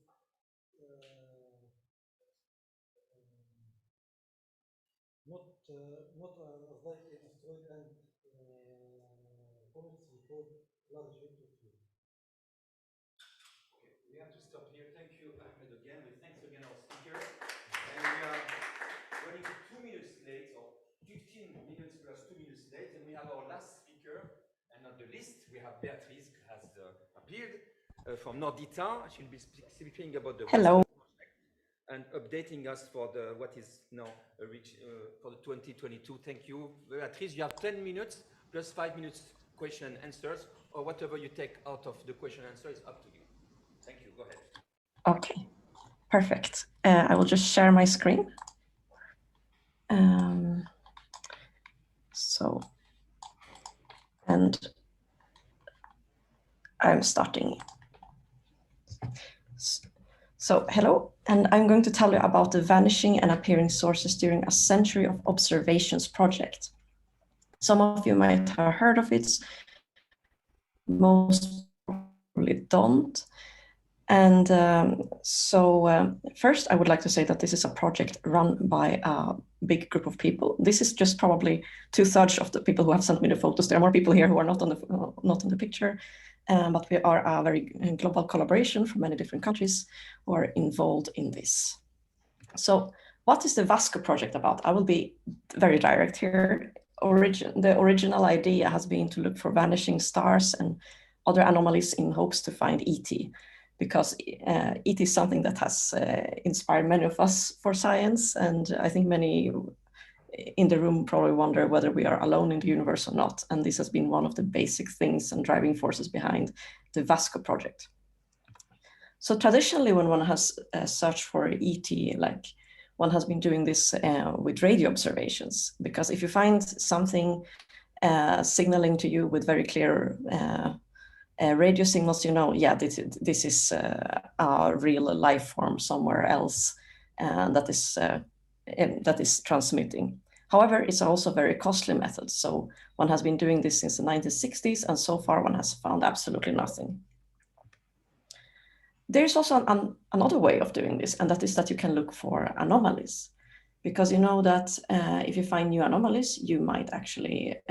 not like in asteroid and comets, we call large field of view. Okay, we have to stop here. Thank you, Ahmed, again. Thanks again our speaker. And we are running 2 minutes late, or 15 minutes plus 2 minutes late, and we have our last speaker. And on the list, we have Beatrice has appeared from Nordita. She'll be speaking about the project and updating us for the what is now for the 2022. Thank you, Beatrice. You have 10 minutes plus 5 minutes question and answers, or whatever you take out of the question and answer is up to you. Thank you. Go ahead. Okay, perfect. I will just share my screen. And I'm starting. So hello, and I'm going to tell you about the Vanishing and Appearing Sources During a Century of Observations project. Some of you might have heard of it, most probably don't. And first, I would like to say that this is a project run by a big group of people. This is just probably 2/3 of the people who have sent me the photos. There are more people here who are not on the picture, but we are a very global collaboration from many different countries who are involved in this. So what is the VASCO project about? I will be very direct here. The original idea has been to look for vanishing stars and other anomalies in hopes to find ET, because it is something that has inspired many of us for science. And I think many in the room probably wonder whether we are alone in the universe or not. And this has been one of the basic things and driving forces behind the VASCO project. So traditionally, when one has searched for ET, like one has been doing this with radio observations, because if you find something signaling to you with very clear radio signals, you know, yeah, this is a real life form somewhere else that is transmitting. However, it's also a very costly method. So one has been doing this since the 1960s, and so far one has found absolutely nothing. There's also another way of doing this, and that is that you can look for anomalies. Because you know that if you find new anomalies, you might actually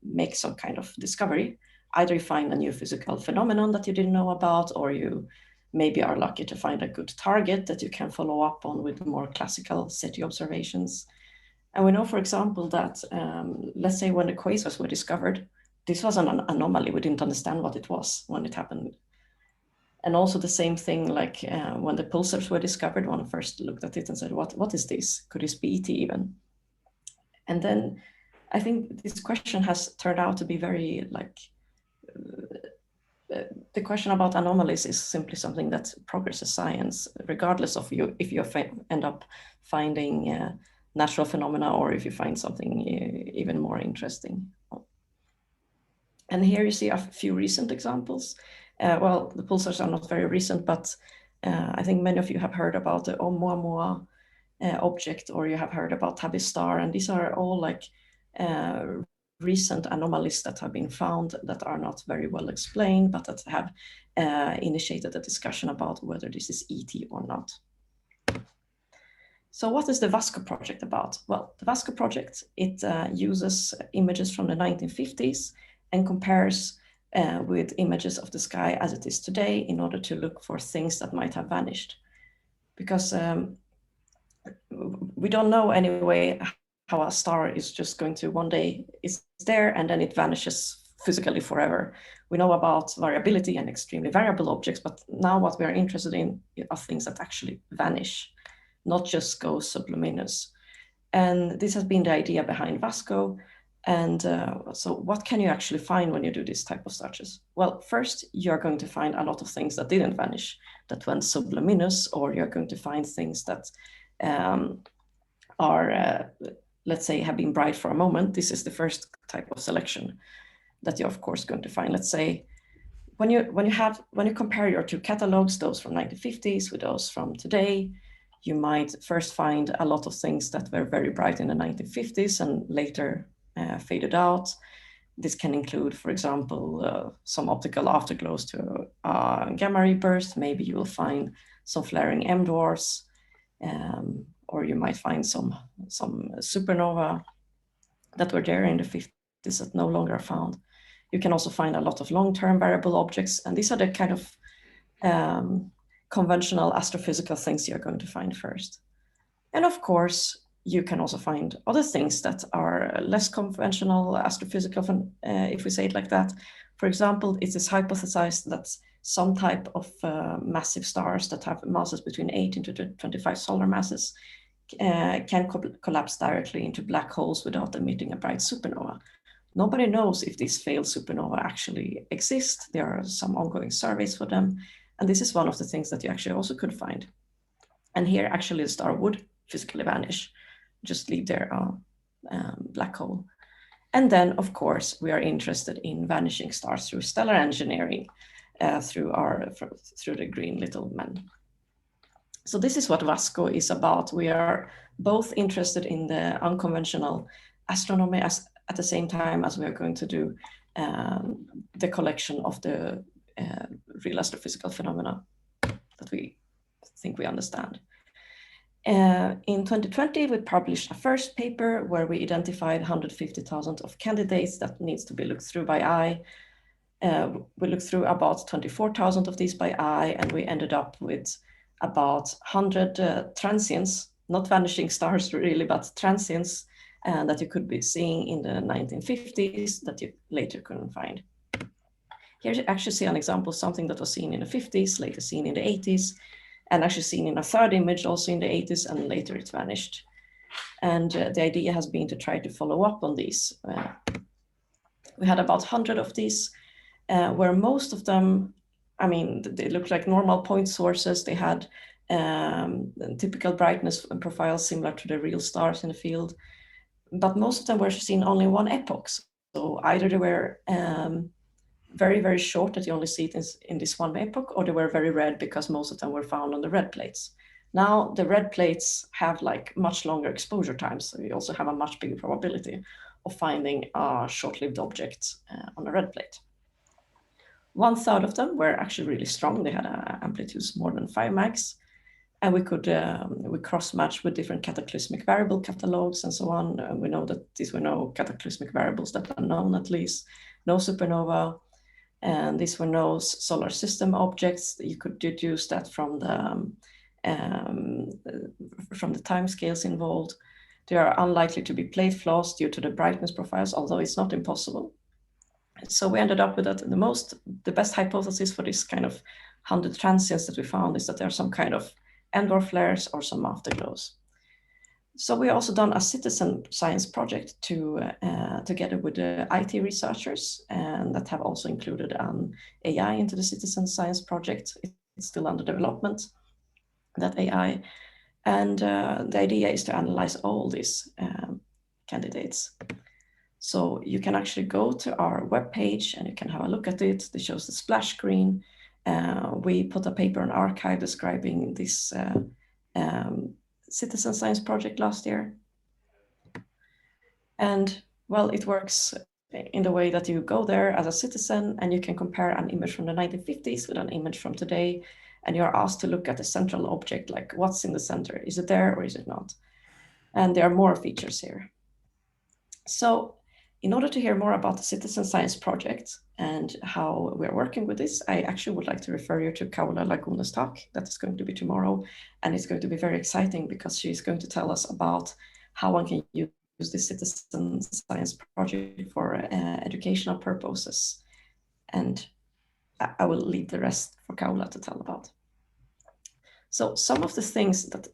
make some kind of discovery. Either you find a new physical phenomenon that you didn't know about, or you maybe are lucky to find a good target that you can follow up on with more classical SETI observations. And we know, for example, that let's say when the quasars were discovered, this was an anomaly. We didn't understand what it was when it happened. And also the same thing, like when the pulsars were discovered, one first looked at it and said, what is this? Could this be ET even? And then I think this question has turned out to be very like, the question about anomalies is simply something that progresses science, regardless of if you end up finding natural phenomena or if you find something even more interesting. And here you see a few recent examples. Well, the pulsars are not very recent, but I think many of you have heard about the Oumuamua object, or you have heard about Tabby star, and these are all like recent anomalies that have been found that are not very well explained, but that have initiated a discussion about whether this is ET or not. So what is the VASCO project about? Well, the VASCO project, it uses images from the 1950s and compares with images of the sky as it is today in order to look for things that might have vanished. Because we don't know anyway how a star is just going to one day is there and then it vanishes physically forever. We know about variability and extremely variable objects, but now what we are interested in are things that actually vanish, not just go subluminous. And this has been the idea behind VASCO. And so what can you actually find when you do this type of searches? Well, first, you're going to find a lot of things that didn't vanish, that went subluminous, or you're going to find things that are, let's say, have been bright for a moment. This is the first type of selection that you're, of course, going to find. Let's say, when you compare your two catalogs, those from 1950s with those from today, you might first find a lot of things that were very bright in the 1950s and later faded out. This can include, for example, some optical afterglows to gamma ray burst. Maybe you will find some flaring M dwarfs, or you might find some supernova that were there in the 50s that no longer are found. You can also find a lot of long-term variable objects, and these are the kind of conventional astrophysical things you're going to find first. And of course, you can also find other things that are less conventional astrophysical, if we say it like that. For example, it is hypothesized that some type of massive stars that have masses between 18 to 25 solar masses can collapse directly into black holes without emitting a bright supernova. Nobody knows if these failed supernova actually exist. There are some ongoing surveys for them, And this is one of the things that you actually also could find. And here actually the star would physically vanish, just leave there a black hole. And then, of course, we are interested in vanishing stars through stellar engineering, through the green little men. So this is what VASCO is about. We are both interested in the unconventional astronomy at the same time as we are going to do the collection of the real astrophysical phenomena that we think we understand. In 2020, we published a first paper where we identified 150,000 of candidates that needs to be looked through by eye. We looked through about 24,000 of these by eye, and we ended up with about 100 transients, not vanishing stars really, but transients that you could be seeing in the 1950s that you later couldn't find. Here you actually see an example of something that was seen in the 50s, later seen in the 80s, and actually seen in a third image also in the 80s, and later it vanished. And the idea has been to try to follow up on these. We had about 100 of these, where most of them, I mean, they looked like normal point sources. They had typical brightness profiles similar to the real stars in the field, but most of them were seen only in one epoch. So either they were very, very short that you only see it in this one epoch, or they were very red because most of them were found on the red plates. Now the red plates have like much longer exposure times, so you also have a much bigger probability of finding a short-lived object on a red plate. 1/3 of them were actually really strong. They had amplitudes more than 5 max, and we could we cross-match with different cataclysmic variable catalogs and so on. We know that these were no cataclysmic variables that are known, at least no supernova. And these were no solar system objects. You could deduce that from the time scales involved. They are unlikely to be plate flaws due to the brightness profiles, although it's not impossible. So we ended up with that. The best hypothesis for this kind of 100 transients that we found is that there are some kind of Endor flares or some afterglows. So we also done a citizen science project together with the IT researchers, and that have also included an AI into the citizen science project. It's still under development, that AI. And the idea is to analyze all these candidates. So you can actually go to our webpage and you can have a look at it. It shows the splash screen. We put a paper on arXiv describing this citizen science project last year. And well, it works in the way that you go there as a citizen and you can compare an image from the 1950s with an image from today. And you're asked to look at the central object, like what's in the center? Is it there or is it not? And there are more features here. So in order to hear more about the citizen science project and how we're working with this, I actually would like to refer you to Kaula Laguna's talk that is going to be tomorrow. And it's going to be very exciting because she's going to tell us about how one can use the citizen science project for educational purposes. And I will leave the rest for Kaula to tell about. So some of the things that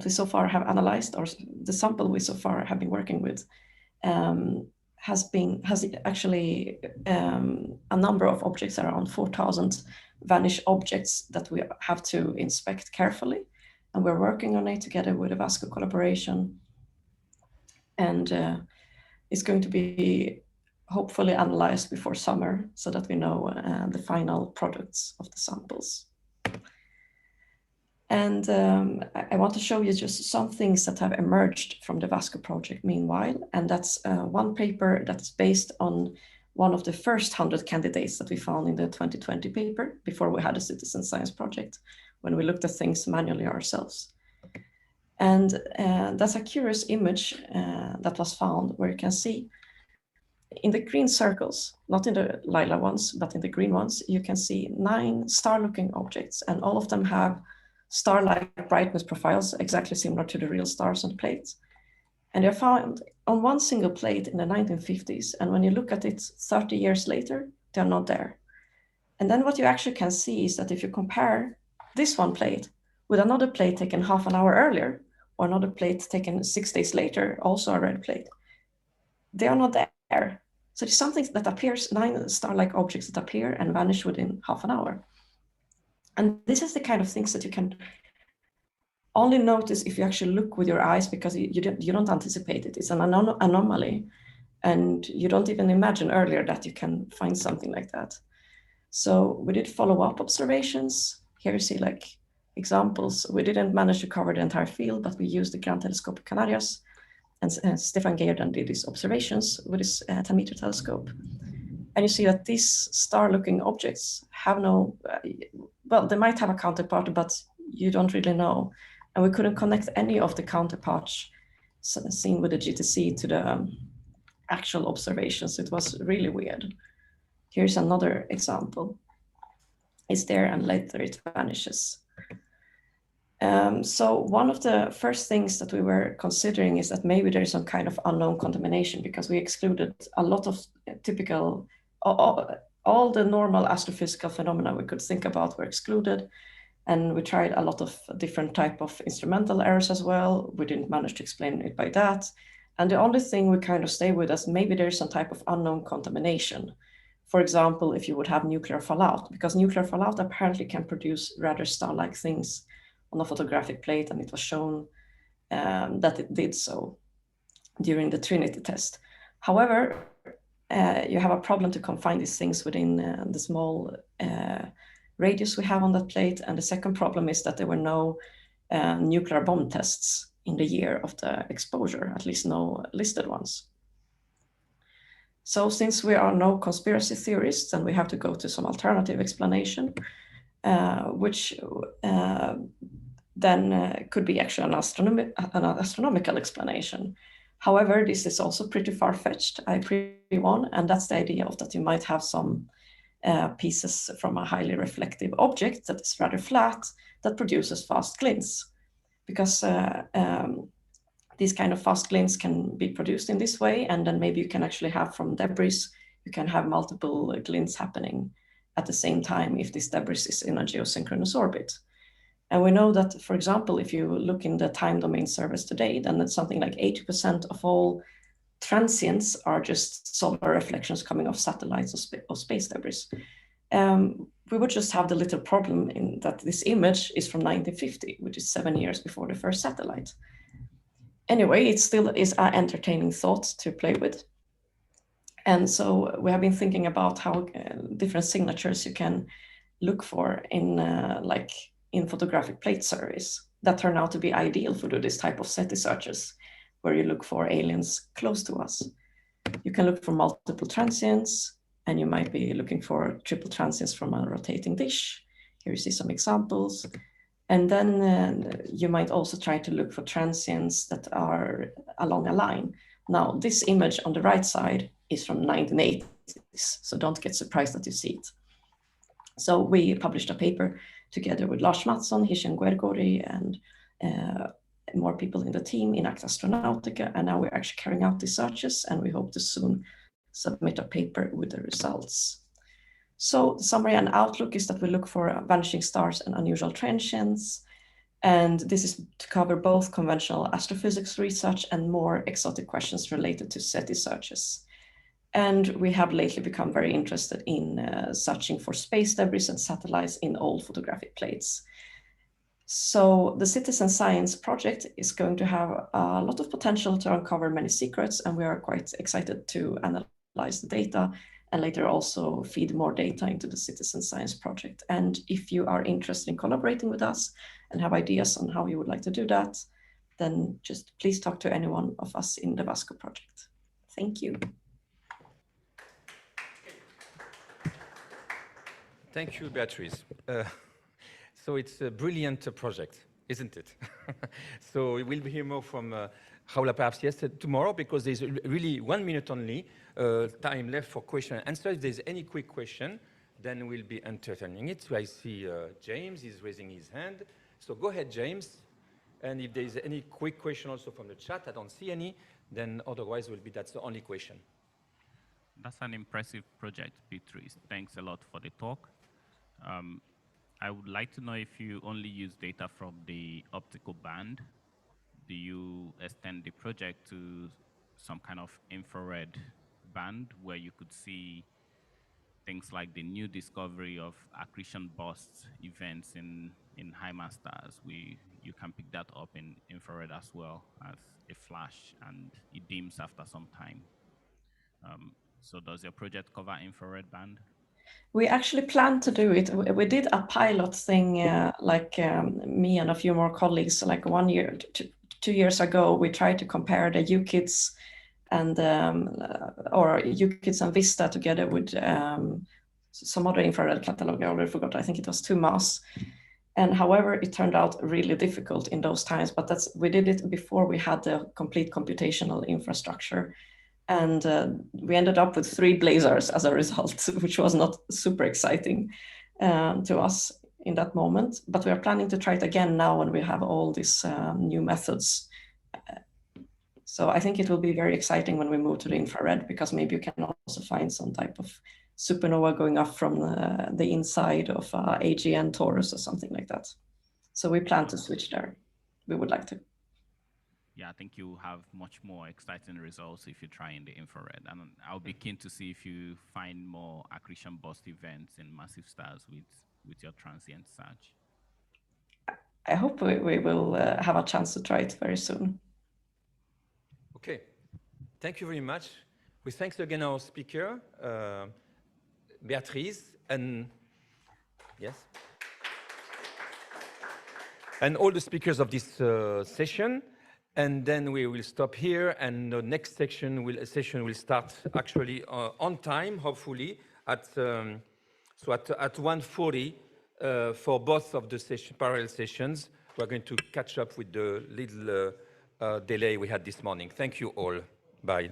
we so far have analyzed, or the sample we so far have been working with, has actually a number of objects, around 4,000 vanished objects that we have to inspect carefully. And we're working on it together with the VASCO collaboration. And it's going to be hopefully analyzed before summer so that we know the final products of the samples. And I want to show you just some things that have emerged from the VASCO project meanwhile. And that's one paper that's based on one of the first 100 candidates that we found in the 2020 paper before we had a citizen science project, when we looked at things manually ourselves. And that's a curious image that was found where you can see in the green circles, not in the lila ones, but in the green ones, you can see 9 star-looking objects, and all of them have star-like brightness profiles, exactly similar to the real stars on the plates. And they're found on one single plate in the 1950s. And when you look at it 30 years later, they're not there. And then what you actually can see is that if you compare this one plate with another plate taken half an hour earlier, or another plate taken 6 days later, also a red plate, they are not there. So there's something that appears, 9 star-like objects that appear and vanish within half an hour. And this is the kind of things that you can only notice if you actually look with your eyes, because you don't anticipate it. It's an anomaly, and you don't even imagine earlier that you can find something like that. So we did follow-up observations. Here you see like examples. We didn't manage to cover the entire field, but we used the Grand Telescope of Canarias, and Stefan Geerden did these observations with his 10-meter telescope. And you see that these star-looking objects have no, well, they might have a counterpart, but you don't really know. And we couldn't connect any of the counterparts seen with the GTC to the actual observations. It was really weird. Here's another example. It's there and later it vanishes. So one of the first things that we were considering is that maybe there's some kind of unknown contamination, because we excluded a lot of typical, all the normal astrophysical phenomena we could think about were excluded. And we tried a lot of different type of instrumental errors as well. We didn't manage to explain it by that. And the only thing we kind of stay with is maybe there's some type of unknown contamination. For example, if you would have nuclear fallout, because nuclear fallout apparently can produce rather star-like things on a photographic plate, and it was shown that it did so during the Trinity test. However, you have a problem to confine these things within the small radius we have on that plate. And the second problem is that there were no nuclear bomb tests in the year of the exposure, at least no listed ones. So since we are no conspiracy theorists, then we have to go to some alternative explanation, which then could be actually an astronomical explanation. However, this is also pretty far-fetched, I pre-warn, and that's the idea of that you might have some pieces from a highly reflective object that is rather flat that produces fast glints. Because these kind of fast glints can be produced in this way, and then maybe you can actually have from debris, you can have multiple glints happening at the same time if this debris is in a geosynchronous orbit. And we know that, for example, if you look in the time domain servers today, then it's something like 80% of all transients are just solar reflections coming off satellites or space debris. We would just have the little problem in that this image is from 1950, which is 7 years before the first satellite. Anyway, it still is an entertaining thought to play with. And so we have been thinking about how different signatures you can look for in like in photographic plate surveys that turn out to be ideal for this type of SETI searches, where you look for aliens close to us. You can look for multiple transients, and you might be looking for triple transients from a rotating dish. Here you see some examples. And then you might also try to look for transients that are along a line. Now, this image on the right side is from 1980s, so don't get surprised that you see it. So we published a paper together with Lars Mattsson, Hisham Guergori, and more people in the team in Acta Astronautica, and now we're actually carrying out these searches, and we hope to soon submit a paper with the results. So the summary and outlook is that we look for vanishing stars and unusual transients, and this is to cover both conventional astrophysics research and more exotic questions related to SETI searches. And we have lately become very interested in searching for space debris and satellites in old photographic plates. So the Citizen Science project is going to have a lot of potential to uncover many secrets, and we are quite excited to analyze the data and later also feed more data into the Citizen Science project. And if you are interested in collaborating with us and have ideas on how you would like to do that, then just please talk to any one of us in the Vasco project. Thank you. Thank you, Beatrice. So it's a brilliant project, isn't it? So we will hear more from Raula perhaps tomorrow, because there's really 1 minute only time left for question and answer. If there's any quick question, then we'll be entertaining it. So I see James is raising his hand. So go ahead, James. And if there's any quick question also from the chat, I don't see any, then otherwise that's the only question. That's an impressive project, Beatrice. Thanks a lot for the talk. I would like to know if you only use data from the optical band. Do you extend the project to some kind of infrared band where you could see things like the new discovery of accretion burst events in high mass stars. You can pick that up in infrared as well as a flash, and it dims after some time. So does your project cover infrared band? We actually plan to do it. We did a pilot thing, me and a few more colleagues, like 1 year, 2 years ago. We tried to compare the UKIDS and UKIDS and Vista together with some other infrared catalog. I already forgot. I think it was 2MAS. And however, it turned out really difficult in those times. But we did it before we had the complete computational infrastructure. And we ended up with 3 blazars as a result, which was not super exciting to us in that moment. But we are planning to try it again now when we have all these new methods. So I think it will be very exciting when we move to the infrared, because maybe you can also find some type of supernova going up from the inside of AGN Taurus or something like that. So we plan to switch there. We would like to. Yeah, I think you have much more exciting results if you try in the infrared. And I'll be keen to see if you find more accretion burst events in massive stars with your transient search. I hope we will have a chance to try it very soon. Okay, thank you very much. We thank again our speaker, Beatrice, and yes, and all the speakers of this session. And then we will stop here, and the next session will start actually on time, hopefully at 1:40 for both of the parallel sessions. We're going to catch up with the little delay we had this morning. Thank you all. Bye.